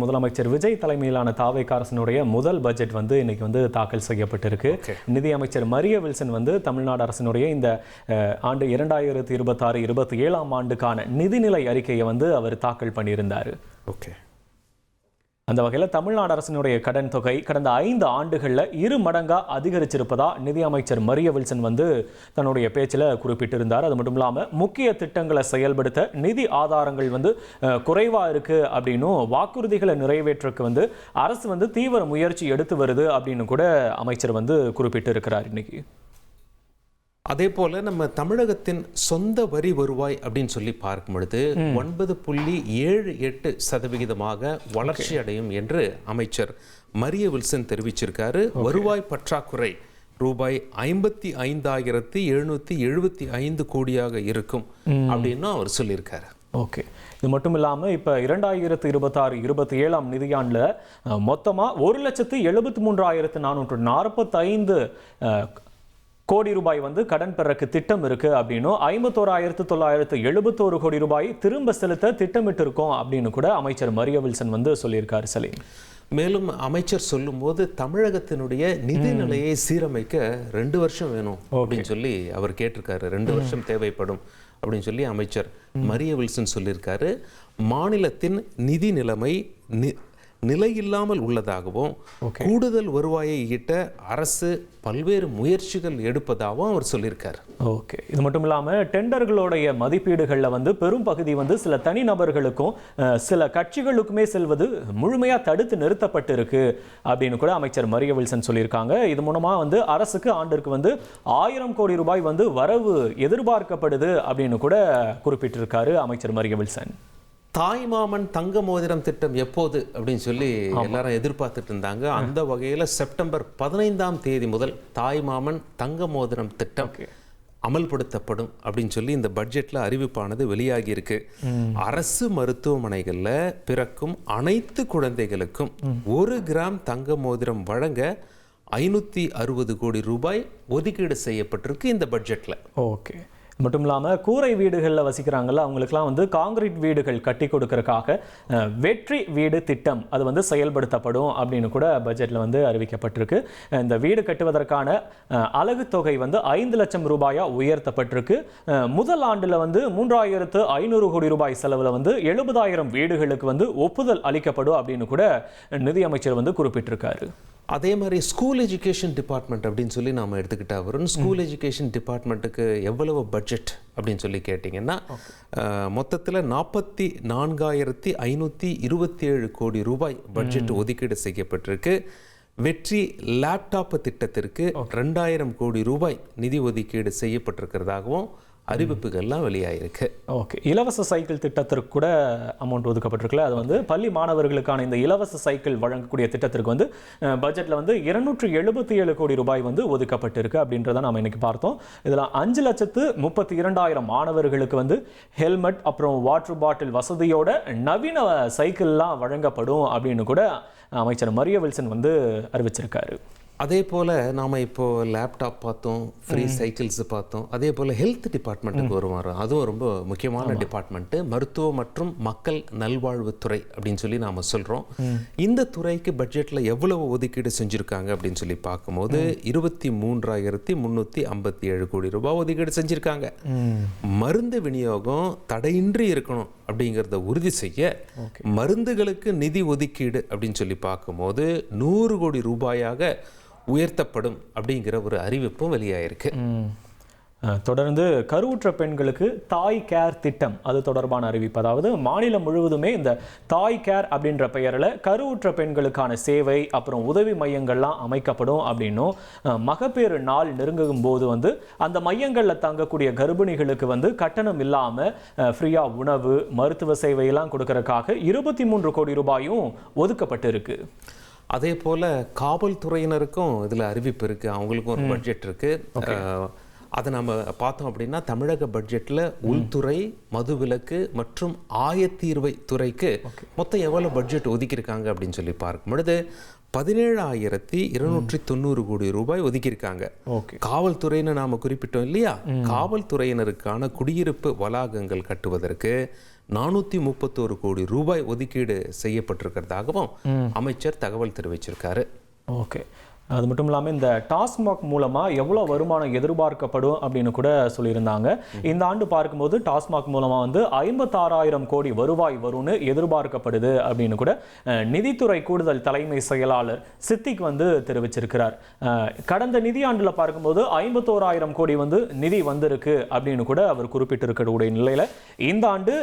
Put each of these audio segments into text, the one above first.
முதலமைச்சர் விஜய் தலைமையிலான தாவேகா அரசினுடைய முதல் பட்ஜெட் இன்னைக்கு தாக்கல் செய்யப்பட்டிருக்கு. நிதி அமைச்சர் மரிய வில்சன் தமிழ்நாடு அரசினுடைய இந்த ஆண்டு 2026-27 ஆண்டுக்கான நிதிநிலை அறிக்கையை அவர் தாக்கல் பண்ணியிருந்தார். அந்த வகையில் தமிழ்நாடு அரசினுடைய கடன் தொகை கடந்த 5 ஆண்டுகளில் 2 மடங்கா அதிகரிச்சிருப்பதா நிதி அமைச்சர் மரிய வில்சன் தன்னுடைய பேச்சில் குறிப்பிட்டிருந்தார். அது மட்டும் இல்லாமல் முக்கிய திட்டங்களை செயல்படுத்த நிதி ஆதாரங்கள் குறைவாக இருக்கு அப்படின்னும் வாக்குறுதிகளை நிறைவேற்றக்கு அரசு தீவிர முயற்சி எடுத்து வருது அப்படின்னு கூட அமைச்சர் குறிப்பிட்டு இருக்கிறார். இன்னைக்கு அதே போல நம்ம தமிழகத்தின் சொந்த வரி வருவாய் அப்படின்னு சொல்லி பார்க்கும் பொழுது 9.78% வளர்ச்சி அடையும் என்று அமைச்சர் மரிய வில்சன் தெரிவிச்சிருக்காரு. வருவாய் பற்றாக்குறை ரூபாய் 55,775 கோடியாக இருக்கும் அப்படின்னு அவர் சொல்லியிருக்காரு. ஓகே, இது மட்டும் இல்லாமல் இப்போ 2026-27 நிதியாண்டில் மொத்தமாக 1,73,445 கோடி ரூபாய் கடன் பெறக்கு திட்டம் இருக்கு அப்படின்னும் 51,971 கோடி ரூபாய் திரும்ப செலுத்த திட்டமிட்டு இருக்கோம் அப்படின்னு கூட அமைச்சர் மரிய வில்சன் சொல்லியிருக்காரு. சலீம், மேலும் அமைச்சர் சொல்லும்போது தமிழகத்தினுடைய நிதி நிலையை சீரமைக்க 2 வருஷம் வேணும் அப்படின்னு சொல்லி அவர் கேட்டிருக்காரு. 2 வருஷம் தேவைப்படும் அப்படின்னு சொல்லி அமைச்சர் மரிய வில்சன் சொல்லியிருக்காரு. மாநிலத்தின் நிதி நிலைமை நிலையில்லாமல் உள்ளதாகவும் கூடுதல் வருவாயை ஈட்ட அரசு பல்வேறு முயற்சிகள் எடுப்பதாகவும் அவர் சொல்லியிருக்கார். ஓகே, இது மட்டும் இல்லாமல் டெண்டர்களுடைய மதிப்பீடுகளில் பெரும் பகுதி சில தனிநபர்களுக்கும் சில கட்சிகளுக்குமே செல்வது முழுமையாக தடுத்து நிறுத்தப்பட்டு இருக்கு அப்படின்னு கூட அமைச்சர் மரிய வில்சன் சொல்லியிருக்காங்க. இது மூலமாக அரசுக்கு ஆண்டிற்கு 1000 கோடி ரூபாய் வரவு எதிர்பார்க்கப்படுது அப்படின்னு கூட குறிப்பிட்டிருக்காரு அமைச்சர் மரிய வில்சன். தாய்மாமன் தங்க மோதிரம் திட்டம் எப்போது அப்படின்னு சொல்லி எல்லாரும் எதிர்பார்த்துட்டு இருந்தாங்க. அந்த வகையில் செப்டம்பர் 15ஆம் தேதி முதல் தாய்மாமன் தங்க மோதிரம் திட்டம் அமல்படுத்தப்படும் அப்படின்னு சொல்லி இந்த பட்ஜெட்ல அறிவிப்பானது வெளியாகி இருக்கு. அரசு மருத்துவமனைகள்ல பிறக்கும் அனைத்து குழந்தைகளுக்கும் 1 கிராம் தங்க மோதிரம் வழங்க 560 கோடி ரூபாய் ஒதுக்கீடு செய்யப்பட்டிருக்கு இந்த பட்ஜெட்ல. ஓகே, மட்டும் இல்லாமல் கூரை வீடுகளில் வசிக்கிறாங்கல்ல அவங்களுக்குலாம் காங்கிரீட் வீடுகள் கட்டி கொடுக்கறதுக்காக வெற்றி வீடு திட்டம் அது செயல்படுத்தப்படும் அப்படின்னு கூட பட்ஜெட்டில் அறிவிக்கப்பட்டிருக்கு. இந்த வீடு கட்டுவதற்கான அலகு தொகை 5 லட்சம் ரூபாயா உயர்த்தப்பட்டிருக்கு. முதல் ஆண்டில் 3,500 கோடி ரூபாய் செலவில் 70,000 வீடுகளுக்கு ஒப்புதல் அளிக்கப்படும் அப்படின்னு கூட நிதியமைச்சர் குறிப்பிட்டிருக்காரு. அதே மாதிரி ஸ்கூல் எஜுகேஷன் டிபார்ட்மெண்ட் அப்படின்னு சொல்லி நாம் எடுத்துக்கிட்டா வரும். ஸ்கூல் எஜுகேஷன் டிபார்ட்மெண்ட்டுக்கு எவ்வளவு பட்ஜெட் அப்படின்னு சொல்லி கேட்டிங்கன்னா மொத்தத்தில் 44,527 கோடி ரூபாய் பட்ஜெட் ஒதுக்கீடு செய்யப்பட்டிருக்கு. வெற்றி லேப்டாப் திட்டத்திற்கு 2,000 கோடி ரூபாய் நிதி ஒதுக்கீடு செய்யப்பட்டிருக்கிறதாகவும் அறிவிப்புகள்லாம் வெளியாயிருக்கு. ஓகே, இலவச சைக்கிள் திட்டத்திற்கு கூட அமௌண்ட் ஒதுக்கப்பட்டிருக்குல்ல, அது பள்ளி மாணவர்களுக்கான இந்த இலவச சைக்கிள் வழங்கக்கூடிய திட்டத்திற்கு பட்ஜெட்டில் 277 கோடி ரூபாய் ஒதுக்கப்பட்டிருக்கு அப்படின்றத நாம் இன்னைக்கு பார்த்தோம். இதில் 5,32,000 மாணவர்களுக்கு ஹெல்மெட் அப்புறம் வாட்டர் பாட்டில் வசதியோட நவீன சைக்கிள்லாம் வழங்கப்படும் அப்படின்னு கூட அமைச்சர் மரிய வில்சன் அறிவிச்சிருக்காரு. அதே போல் நாம் இப்போது லேப்டாப் பார்த்தோம், ஃப்ரீ சைக்கிள்ஸ் பார்த்தோம். அதே போல் ஹெல்த் டிபார்ட்மெண்ட்டுக்கு வருவார். அதுவும் ரொம்ப முக்கியமான டிபார்ட்மெண்ட்டு. மருத்துவ மற்றும் மக்கள் நல்வாழ்வுத்துறை அப்படின்னு சொல்லி நாம் சொல்கிறோம். இந்த துறைக்கு பட்ஜெட்டில் எவ்வளவு ஒதுக்கீடு செஞ்சுருக்காங்க அப்படின்னு சொல்லி பார்க்கும்போது 23,357 கோடி ரூபாய் ஒதுக்கீடு செஞ்சுருக்காங்க. மருந்து விநியோகம் தடையின்றி இருக்கணும் அப்படிங்கிறத உறுதி செய்ய மருந்துகளுக்கு நிதி ஒதுக்கீடு அப்படின்னு சொல்லி பார்க்கும்போது 100 கோடி ரூபாயாக உயர்த்தப்படும் அப்படிங்கிற ஒரு அறிவிப்பும் வெளியாயிருக்கு. தொடர்ந்து கருவுற்ற பெண்களுக்கு தாய் கேர் திட்டம் அது தொடர்பான அறிவிப்பு, அதாவது மாநிலம் முழுவதுமே இந்த தாய் கேர் அப்படின்ற பெயரில் கருவுற்ற பெண்களுக்கான சேவை அப்புறம் உதவி மையங்கள்லாம் அமைக்கப்படும் அப்படின்னும் மகப்பேறு நாள் நெருங்கும் போது அந்த மையங்களில் தங்கக்கூடிய கர்ப்பிணிகளுக்கு கட்டணம் இல்லாமல் ஃப்ரீயாக உணவு மருத்துவ சேவையெல்லாம் கொடுக்கறதுக்காக 23 கோடி ரூபாயும் ஒதுக்கப்பட்டு இருக்கு. அதே போல் காவல்துறையினருக்கும் இதில் அறிவிப்பு இருக்குது. அவங்களுக்கும் ஒரு பட்ஜெட் இருக்குது. அதை நம்ம பார்த்தோம் அப்படின்னா தமிழக பட்ஜெட்டில் உள்துறை, மதுவிலக்கு மற்றும் ஆயத்தீர்வை துறைக்கு மொத்தம் எவ்வளோ பட்ஜெட் ஒதுக்கியிருக்காங்க அப்படின்னு சொல்லி பார்க்கும் பொழுது 17,290 கோடி ரூபாய் ஒதுக்கியிருக்காங்க. காவல்துறைன்னு நாம குறிப்பிட்டோம் இல்லையா, காவல்துறையினருக்கான குடியிருப்பு வளாகங்கள் கட்டுவதற்கு 431 கோடி ரூபாய் ஒதுக்கீடு செய்யப்பட்டிருக்கிறதாகவும் அமைச்சர் தகவல் தெரிவிச்சிருக்காரு. ஓகே, அது மட்டும் இல்லாமல் இந்த டாஸ்மாக் மூலமாக எவ்வளோ வருமானம் எதிர்பார்க்கப்படும் அப்படின்னு கூட சொல்லியிருந்தாங்க. இந்த ஆண்டு பார்க்கும்போது டாஸ்மாக் மூலமாக வந்து 56,000 கோடி வருவாய் வரும்னு எதிர்பார்க்கப்படுது அப்படின்னு கூட நிதித்துறை கூடுதல் தலைமை செயலாளர் சித்திக் வந்து தெரிவிச்சிருக்கிறார். கடந்த நிதியாண்டில் பார்க்கும்போது 51,000 கோடி வந்து நிதி வந்திருக்கு அப்படின்னு கூட அவர் குறிப்பிட்டிருக்கக்கூடிய நிலையில் இந்த ஆண்டு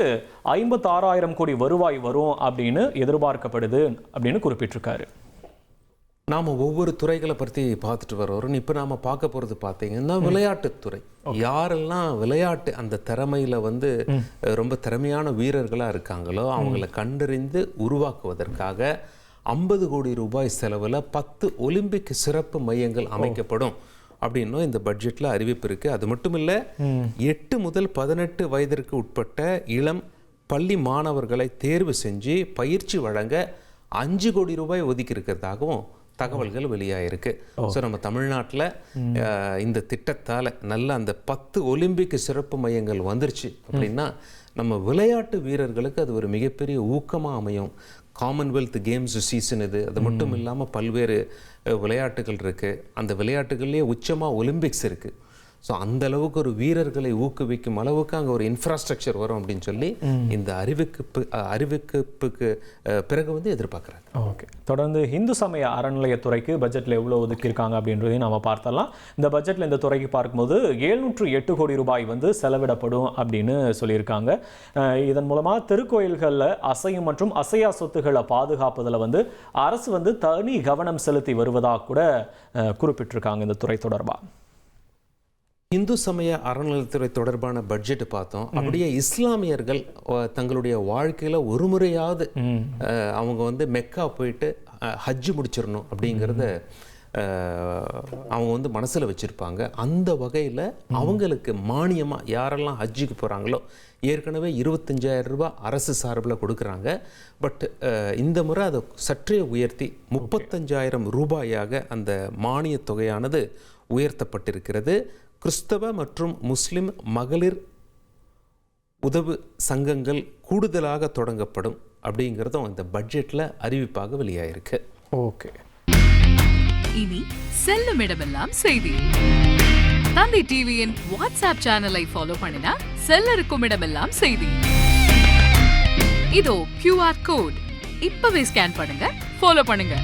56,000 கோடி வருவாய் வரும் அப்படின்னு எதிர்பார்க்கப்படுது அப்படின்னு குறிப்பிட்டிருக்காரு. நாம் ஒவ்வொரு துறைகளை பற்றி பார்த்துட்டு வரோம். இப்போ நாம் பார்க்க போகிறது பார்த்தீங்கன்னா விளையாட்டுத்துறை. யாரெல்லாம் விளையாட்டு அந்த திறமையில் வந்து ரொம்ப திறமையான வீரர்களாக இருக்காங்களோ அவங்கள கண்டறிந்து உருவாக்குவதற்காக 50 கோடி ரூபாய் செலவில் 10 ஒலிம்பிக் சிறப்பு மையங்கள் அமைக்கப்படும் அப்படின்னும் இந்த பட்ஜெட்டில் அறிவிப்பு இருக்குது. அது மட்டும் இல்லை, 8 முதல் 18 வயதிற்கு உட்பட்ட இளம் பள்ளி மாணவர்களை தேர்வு செஞ்சு பயிற்சி வழங்க 5 கோடி ரூபாய் ஒதுக்கி இருக்கிறதாகவும் தகவல்கள் வெளியாயிருக்கு. ஸோ நம்ம தமிழ்நாட்டில் இந்த திட்டத்தால் நல்ல அந்த 10 ஒலிம்பிக் சிறப்பு மையங்கள் வந்துருச்சு அப்படின்னா நம்ம விளையாட்டு வீரர்களுக்கு அது ஒரு மிகப்பெரிய ஊக்கமாக அமையும். காமன்வெல்த் கேம்ஸ் சீசன் இது. அது மட்டும் இல்லாமல் பல்வேறு விளையாட்டுகள் இருக்குது. அந்த விளையாட்டுகள்லேயே உச்சமாக ஒலிம்பிக்ஸ் இருக்குது. ஸோ அந்த அளவுக்கு ஒரு வீரர்களை ஊக்குவிக்கும் அளவுக்கு அங்கே ஒரு இன்ஃப்ராஸ்ட்ரக்சர் வரும் அப்படின்னு சொல்லி இந்த அறிவிப்புக்கு பிறகு வந்து எதிர்பார்க்குறாங்க. ஓகே, தொடர்ந்து இந்து சமய அறநிலையத்துறைக்கு பட்ஜெட்டில் எவ்வளோ ஒதுக்கியிருக்காங்க அப்படின்றதையும் நம்ம பார்த்தலாம். இந்த பட்ஜெட்டில் இந்த துறைக்கு பார்க்கும்போது 708 கோடி ரூபாய் வந்து செலவிடப்படும் அப்படின்னு சொல்லியிருக்காங்க. இதன் மூலமாக திருக்கோயில்களில் அசையும் மற்றும் அசையா சொத்துக்களை பாதுகாப்பதில் வந்து அரசு வந்து தனி கவனம் செலுத்தி வருவதாக கூட குறிப்பிட்டிருக்காங்க இந்த துறை தொடர்பாக. இந்து சமய அறநிலையத்துறை தொடர்பான பட்ஜெட் பார்த்தோம். அப்படியே இஸ்லாமியர்கள் தங்களுடைய வாழ்க்கையில் ஒரு முறையாவது அவங்க வந்து மெக்கா போயிட்டு ஹஜ்ஜு முடிச்சிடணும் அப்படிங்கிறத அவங்க வந்து மனசில் வச்சுருப்பாங்க. அந்த வகையில் அவங்களுக்கு மானியமாக யாரெல்லாம் ஹஜ்ஜுக்கு போகிறாங்களோ ஏற்கனவே 25,000 ரூபாய் அரசு சார்பில் கொடுக்குறாங்க. பட் இந்த முறை அதை சற்றே உயர்த்தி 35,000 ரூபாயாக அந்த மானிய தொகையானது உயர்த்தப்பட்டிருக்கிறது. கிறிஸ்தவ மற்றும் முஸ்லிம் மகளிர் உதவு சங்கங்கள் கூடுதலாக தொடங்கப்படும் அப்படிங்கிறதும் இந்த பட்ஜெட்டில் அறிவிப்பாக வெளியாயிருக்கு. ஓகே, இனி செல்லும் இடமெல்லாம் செய்தி. தந்தி டிவியின் வாட்ஸ்அப் சேனலை ஃபாலோ பண்ணினா செல்ல இருக்கும் இடமெல்லாம் செய்தி. இதோ QR கோட் இப்பவே ஸ்கேன் பண்ணுங்க, ஃபாலோ பண்ணுங்க.